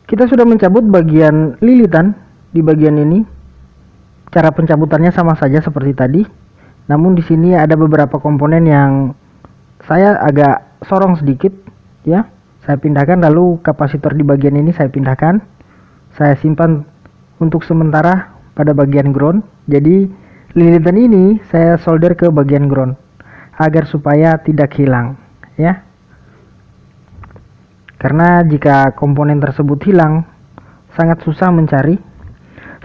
Kita sudah mencabut bagian lilitan di bagian ini. Cara pencabutannya sama saja seperti tadi. Namun di sini ada beberapa komponen yang saya agak sorong sedikit ya. Saya pindahkan, lalu kapasitor di bagian ini saya pindahkan. Saya simpan untuk sementara pada bagian ground. Jadi lilitan ini saya solder ke bagian ground agar supaya tidak hilang ya. Karena jika komponen tersebut hilang sangat susah mencari.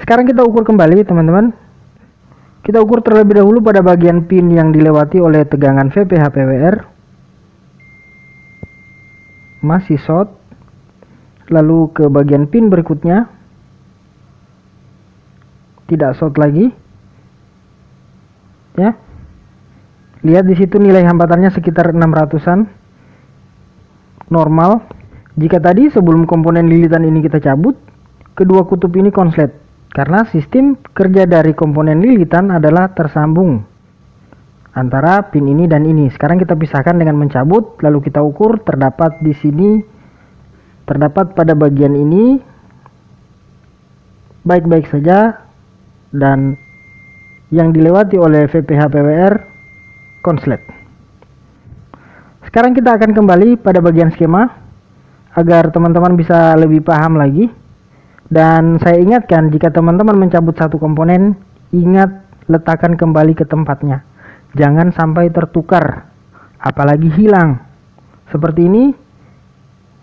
Sekarang kita ukur kembali teman-teman. Kita ukur terlebih dahulu pada bagian pin yang dilewati oleh tegangan VPH PWR. Masih short. Lalu ke bagian pin berikutnya. Tidak short lagi. Ya. Lihat di situ nilai hambatannya sekitar 600-an. Normal. Jika tadi sebelum komponen lilitan ini kita cabut, kedua kutub ini konslet. Karena sistem kerja dari komponen lilitan adalah tersambung antara pin ini dan ini. Sekarang kita pisahkan dengan mencabut, lalu kita ukur. Terdapat di sini, terdapat pada bagian ini baik-baik saja, dan yang dilewati oleh VPH PWR konslet. Sekarang kita akan kembali pada bagian skema agar teman-teman bisa lebih paham lagi. Dan saya ingatkan, jika teman-teman mencabut satu komponen, ingat letakkan kembali ke tempatnya. Jangan sampai tertukar, apalagi hilang. Seperti ini,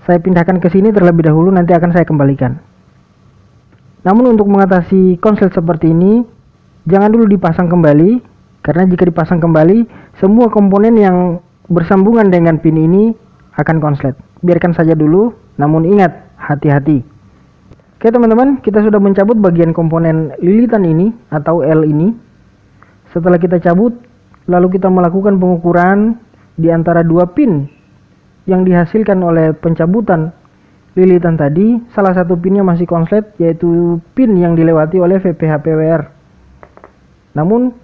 saya pindahkan ke sini terlebih dahulu, nanti akan saya kembalikan. Namun untuk mengatasi konslet seperti ini, jangan dulu dipasang kembali, karena jika dipasang kembali, semua komponen yang bersambungan dengan pin ini akan konslet. Biarkan saja dulu, namun ingat, hati-hati. Oke teman-teman, kita sudah mencabut bagian komponen lilitan ini atau L ini. Setelah kita cabut, lalu kita melakukan pengukuran di antara dua pin yang dihasilkan oleh pencabutan lilitan tadi. Salah satu pinnya masih konslet, yaitu pin yang dilewati oleh VPH PWR. Namun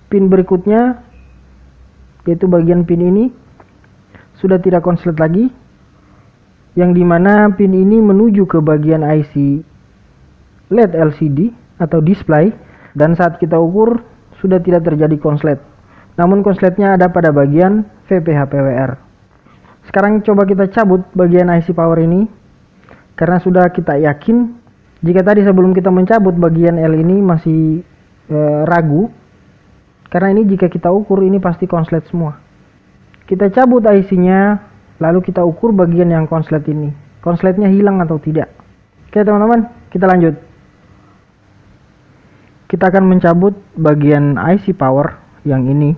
pin berikutnya, yaitu bagian pin ini, sudah tidak konslet lagi, yang dimana pin ini menuju ke bagian IC LED LCD atau display, dan saat kita ukur sudah tidak terjadi konslet, namun konsletnya ada pada bagian VPH PWR. Sekarang coba kita cabut bagian IC power ini, karena sudah kita yakin. Jika tadi sebelum kita mencabut bagian L ini masih ragu, karena ini jika kita ukur ini pasti konslet semua. Kita cabut IC-nya, lalu kita ukur bagian yang konslet ini. Konsletnya hilang atau tidak. Oke teman-teman, kita lanjut. Kita akan mencabut bagian IC power yang ini.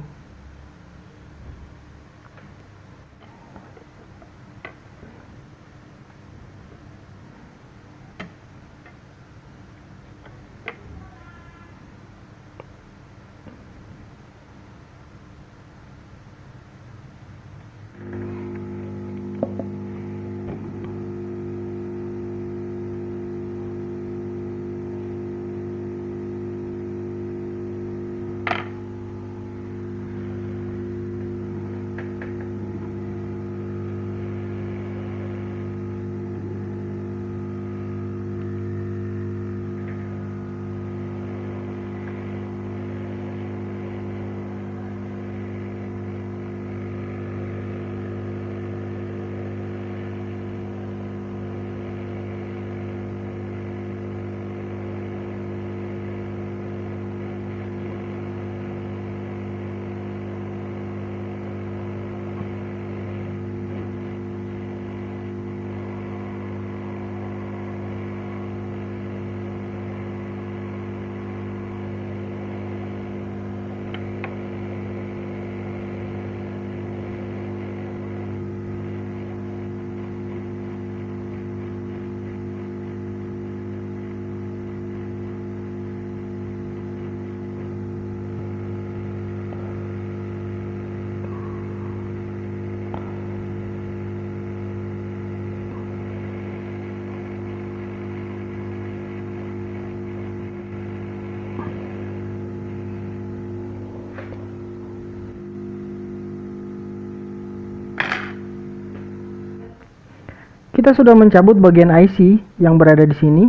Kita sudah mencabut bagian IC yang berada di sini,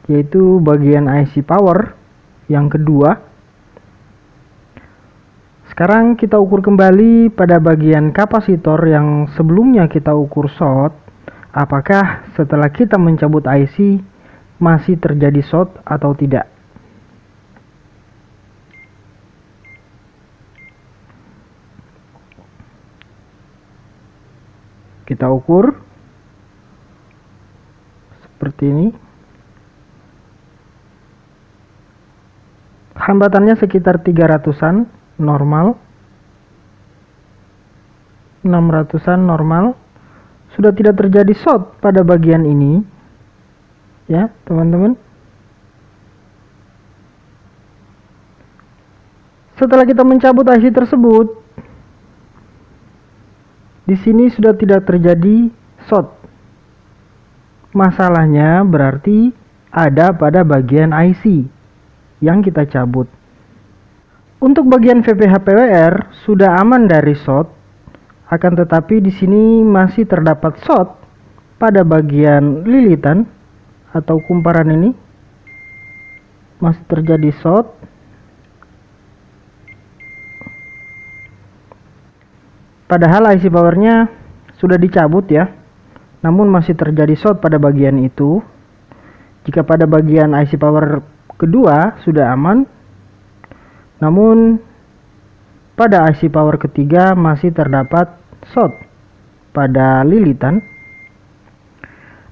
yaitu bagian IC power yang kedua. Sekarang kita ukur kembali pada bagian kapasitor yang sebelumnya kita ukur short. Apakah setelah kita mencabut IC masih terjadi short atau tidak? Kita ukur seperti ini. Hambatannya sekitar 300-an normal, 600-an normal. Sudah tidak terjadi short pada bagian ini, ya teman-teman. Setelah kita mencabut IC tersebut, di sini sudah tidak terjadi short. Masalahnya berarti ada pada bagian IC yang kita cabut. Untuk bagian VPH PWR sudah aman dari short, akan tetapi di sini masih terdapat short pada bagian lilitan atau kumparan ini. Masih terjadi short. Padahal IC powernya sudah dicabut ya, namun masih terjadi short pada bagian itu. Jika pada bagian IC power kedua sudah aman, namun pada IC power ketiga masih terdapat short pada lilitan.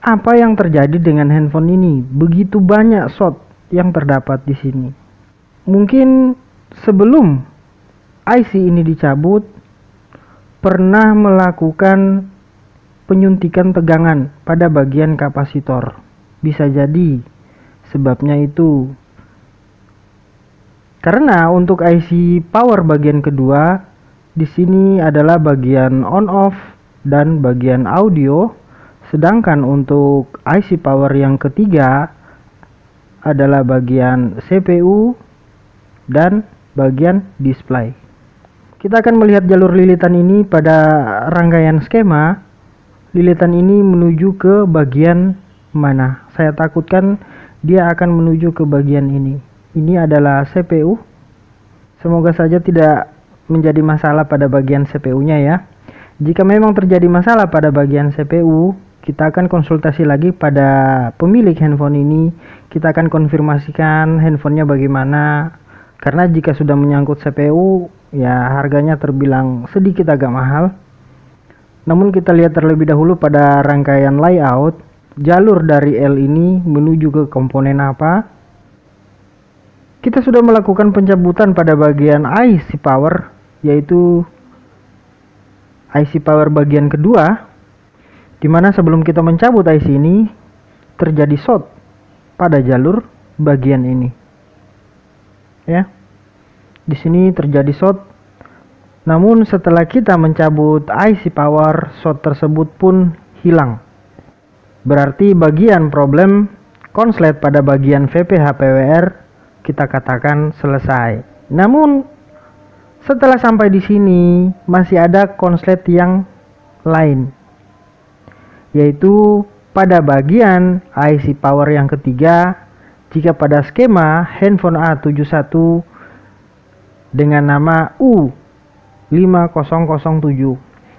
Apa yang terjadi dengan handphone ini? Begitu banyak short yang terdapat di sini. Mungkin sebelum IC ini dicabut pernah melakukan penyuntikan tegangan pada bagian kapasitor. Bisa jadi sebabnya itu. Karena untuk IC power bagian kedua di sini adalah bagian on off dan bagian audio, sedangkan untuk IC power yang ketiga adalah bagian CPU dan bagian display. Kita akan melihat jalur lilitan ini pada rangkaian skema. Lilitan ini menuju ke bagian mana? Saya takutkan dia akan menuju ke bagian ini. Ini adalah CPU. Semoga saja tidak menjadi masalah pada bagian CPU-nya ya. Jika memang terjadi masalah pada bagian CPU, kita akan konsultasi lagi pada pemilik handphone ini. Kita akan konfirmasikan handphonenya bagaimana. Karena jika sudah menyangkut CPU, ya harganya terbilang sedikit agak mahal. Namun kita lihat terlebih dahulu pada rangkaian layout, jalur dari L ini menuju ke komponen apa. Kita sudah melakukan pencabutan pada bagian IC power, yaitu IC power bagian kedua, dimana sebelum kita mencabut IC ini terjadi short pada jalur bagian ini. Ya, di sini terjadi short. Namun setelah kita mencabut IC power, short tersebut pun hilang. Berarti bagian problem konslet pada bagian VPH PWR kita katakan selesai. Namun setelah sampai di sini masih ada konslet yang lain, yaitu pada bagian IC power yang ketiga. Jika pada skema handphone A71 dengan nama U5007,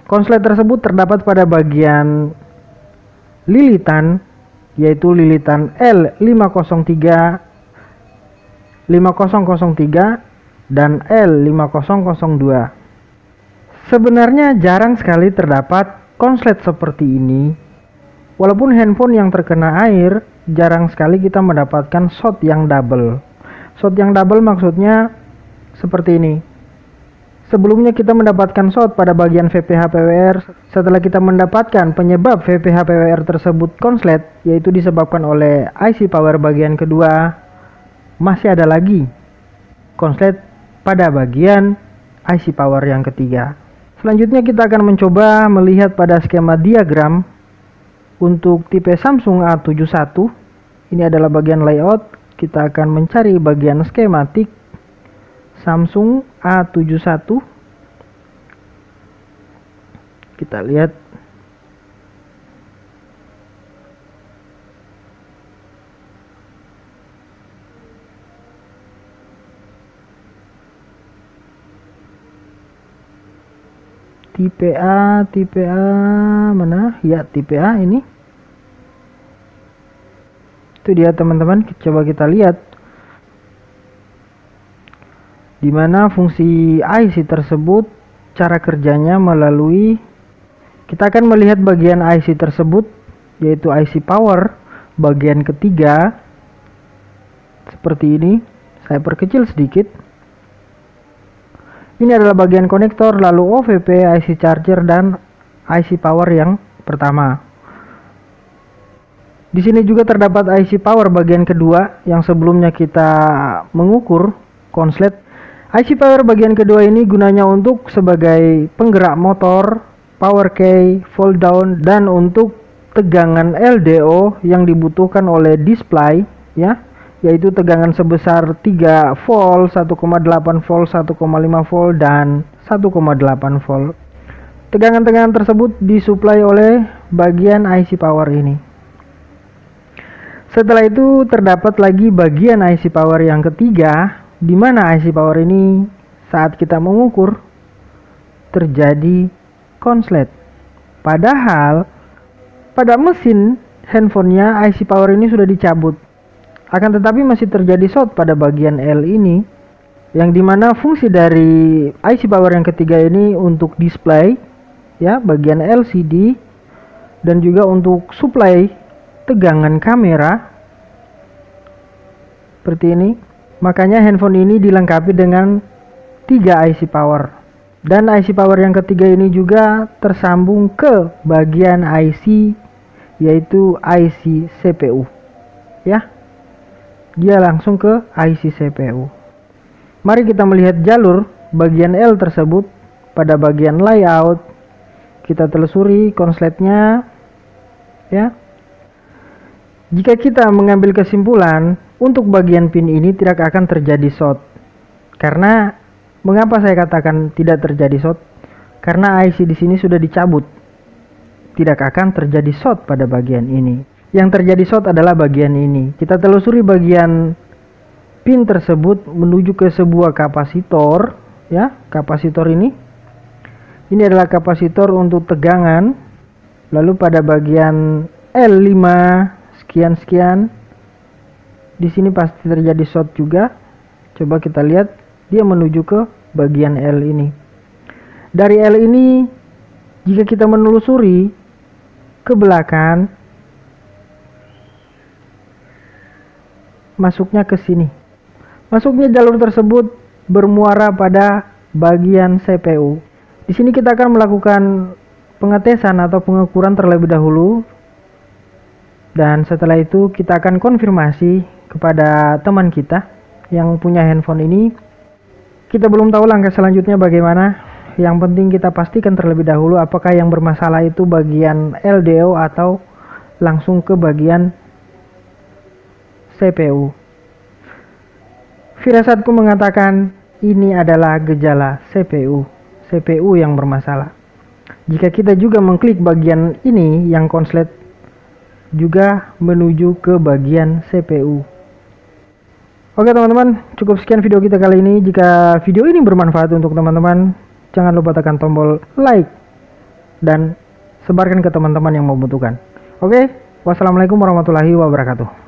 konslet tersebut terdapat pada bagian lilitan, yaitu lilitan L5003 dan L5002. Sebenarnya jarang sekali terdapat konslet seperti ini. Walaupun handphone yang terkena air, jarang sekali kita mendapatkan short yang double. Short yang double maksudnya seperti ini. Sebelumnya kita mendapatkan short pada bagian VPH PWR. Setelah kita mendapatkan penyebab VPH PWR tersebut konslet, yaitu disebabkan oleh IC power bagian kedua, masih ada lagi konslet pada bagian IC power yang ketiga. Selanjutnya kita akan mencoba melihat pada skema diagram untuk tipe Samsung A71. Ini adalah bagian layout. Kita akan mencari bagian skematik Samsung A71. Kita lihat tipe A mana? Ya, tipe A ini. Itu dia teman-teman, coba kita lihat di mana fungsi IC tersebut, cara kerjanya melalui, kita akan melihat bagian IC tersebut yaitu IC power bagian ketiga seperti ini. Saya perkecil sedikit. Ini adalah bagian konektor, lalu OVP, IC charger, dan IC power yang pertama. Di sini juga terdapat IC power bagian kedua yang sebelumnya kita mengukur konslet. IC power bagian kedua ini gunanya untuk sebagai penggerak motor, power key, volt down, dan untuk tegangan LDO yang dibutuhkan oleh display, ya, yaitu tegangan sebesar 3 volt, 1,8 volt, 1,5 volt, dan 1,8 volt. Tegangan-tegangan tersebut disuplai oleh bagian IC power ini. Setelah itu terdapat lagi bagian IC power yang ketiga, di mana IC power ini saat kita mengukur terjadi konslet. Padahal pada mesin handphonenya IC power ini sudah dicabut. Akan tetapi masih terjadi short pada bagian L ini, yang dimana fungsi dari IC power yang ketiga ini untuk display, ya, bagian LCD, dan juga untuk supply tegangan kamera seperti ini. Makanya handphone ini dilengkapi dengan 3 IC power, dan IC power yang ketiga ini juga tersambung ke bagian IC, yaitu IC CPU, ya. Dia langsung ke IC CPU. Mari kita melihat jalur bagian L tersebut pada bagian layout. Kita telusuri konsletnya, ya. Jika kita mengambil kesimpulan untuk bagian pin ini tidak akan terjadi short. Karena mengapa saya katakan tidak terjadi short? Karena IC di sini sudah dicabut. Tidak akan terjadi short pada bagian ini. Yang terjadi short adalah bagian ini. Kita telusuri bagian pin tersebut menuju ke sebuah kapasitor, ya, kapasitor ini. Ini adalah kapasitor untuk tegangan. Lalu pada bagian L5 sekian, di sini pasti terjadi short juga. Coba kita lihat, dia menuju ke bagian L ini. Dari L ini, jika kita menelusuri ke belakang, masuknya ke sini. Masuknya jalur tersebut bermuara pada bagian CPU. Di sini kita akan melakukan pengetesan atau pengukuran terlebih dahulu, dan setelah itu kita akan konfirmasi kepada teman kita yang punya handphone ini. Kita belum tahu langkah selanjutnya bagaimana. Yang penting kita pastikan terlebih dahulu apakah yang bermasalah itu bagian LDO atau langsung ke bagian CPU. Firasatku mengatakan ini adalah gejala CPU yang bermasalah. Jika kita juga mengklik bagian ini yang konslet juga menuju ke bagian CPU. Oke teman-teman, cukup sekian video kita kali ini. Jika video ini bermanfaat untuk teman-teman, jangan lupa tekan tombol like dan sebarkan ke teman-teman yang membutuhkan. Oke, wassalamualaikum warahmatullahi wabarakatuh.